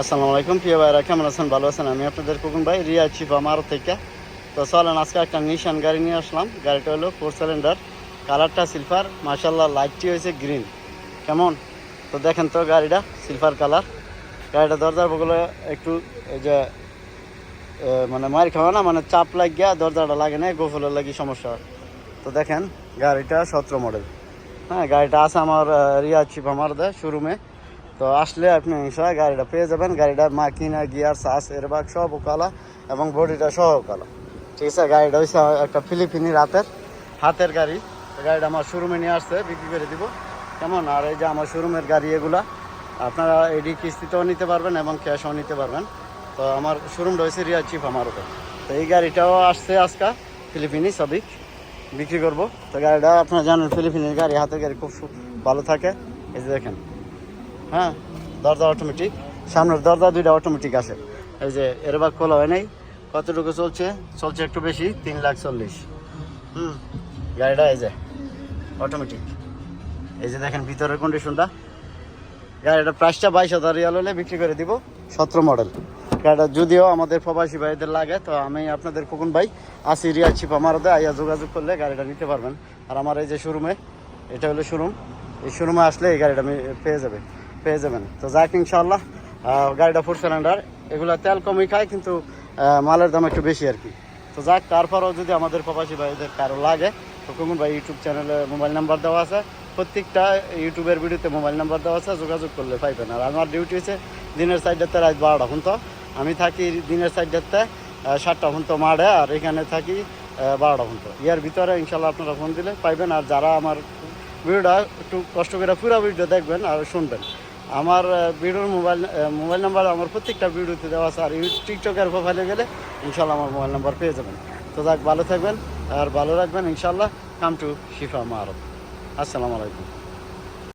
আসসালামু আলাইকুম প্রিয় ভাইরা, কেমন আছেন? ভালো আছেন? আমি আপনাদের কুকুন ভাই, রিয়া চিফা মারো থেকে। তো চলেন আজকে একটা নিশান গাড়ি নিয়ে আসলাম। গাড়িটা হলো 4 সিলিন্ডার, কালারটা সিলভার, মাশাল্লাহ লাইটটি হয়েছে গ্রিন। কেমন? তো দেখেন তো গাড়িটা সিলভার কালার। গাড়িটা দরজার বগলে একটু এই যে মানে মার খাওয়া না, মানে চাপ লাগিয়া দরজাটা লাগে না, গোফলের লাগি সমস্যা হয়। তো দেখেন গাড়িটা 17 মডেল। হ্যাঁ, গাড়িটা আছে আমার রিয়া চিফা মারো শোরুমে। তো আসলে আপনি ইনশাল্লাহ গাড়িটা পেয়ে যাবেন। গাড়িটার মাকিনা, গিয়ার, সাস, এয়ারব্যাগ সব কালা এবং বডিটা সহ কালা। ঠিক আছে, গাড়িটা হচ্ছে একটা ফিলিপিনি হাতের গাড়ি। গাড়িটা আমার শোরুমে নিয়ে আসছে, বিক্রি করে দিব। কেমন? আর এই যে আমার শোরুমের গাড়ি এগুলা আপনারা এডি কিস্তিতেও নিতে পারবেন এবং ক্যাশও নিতে পারবেন। তো আমার শোরুমটা হয়েছে রিয়া চিফ আমারতে। তো এই গাড়িটাও আসছে আজকে ফিলিপিনি সাবিক, বিক্রি করব। তো গাড়িটা আপনারা জানেন ফিলিপিনের গাড়ি, হাতের গাড়ি খুব ভালো থাকে। এই যে দেখেন, হ্যাঁ, দরজা অটোমেটিক, সামনের দরজা দুইটা অটোমেটিক আসে। এই যে এয়ারব্যাগ খোলা হয় নাই। কতটুকু চলছে? চলছে একটু বেশি, 3,40,000। গাড়িটা এই যে অটোমেটিক। এই যে দেখেন ভিতরের কন্ডিশনটা। গাড়িটার প্রাইসটা 22,000 রিয়াল হলে বিক্রি করে দিব। 17 মডেল গাড়িটা। যদিও আমাদের প্রবাসী ভাইদের লাগে, তো আমি আপনাদের খোকন ভাই আসি রিয়া চিপা মারোদে, আইয়া যোগাযোগ করলে গাড়িটা নিতে পারবেন। আর আমার এই যে শোরুমে, এটা হলো শোরুম, এই শোরুমে আসলে এই গাড়িটা পেয়ে যাবেন। তো যাক ইনশাল্লাহ, গাড়িটা 4 সিলিন্ডার, এগুলো তেল কমই খায়, কিন্তু মালের দাম একটু বেশি আর কি। তো যাক, তারপরেও যদি আমাদের প্রবাসী ভাইদের কারো লাগে, তো খোকন ভাই ইউটিউব চ্যানেলে মোবাইল নাম্বার দেওয়া আছে, প্রত্যেকটা ইউটিউবের ভিডিওতে মোবাইল নাম্বার দেওয়া আছে, যোগাযোগ করলে পাইবেন। আর আমার ডিউটি হচ্ছে দিনের সাইডেতে রাত 12টা পর্যন্ত। আমি থাকি দিনের সাইডেতে 7টা পর্যন্ত মাঠে, আর এখানে থাকি 12টা পর্যন্ত। ইয়ার ভিতরে ইনশাল্লাহ আপনারা ফোন দিলে পাইবেন। আর যারা আমার ভিডিওটা একটু কষ্ট করে পুরো ভিডিও দেখবেন আর শুনবেন, আমার ভিডিওর মোবাইল নাম্বার আমার প্রত্যেকটা ভিডিওতে দেওয়া আছে। আর টিকটকের প্রোফাইলে গেলে ইনশাল্লাহ আমার মোবাইল নাম্বার পেয়ে যাবেন। তো যাক, ভালো থাকবেন আর ভালো রাখবেন ইনশাল্লাহ। কাম টু শিফা মারো। আসসালামু আলাইকুম।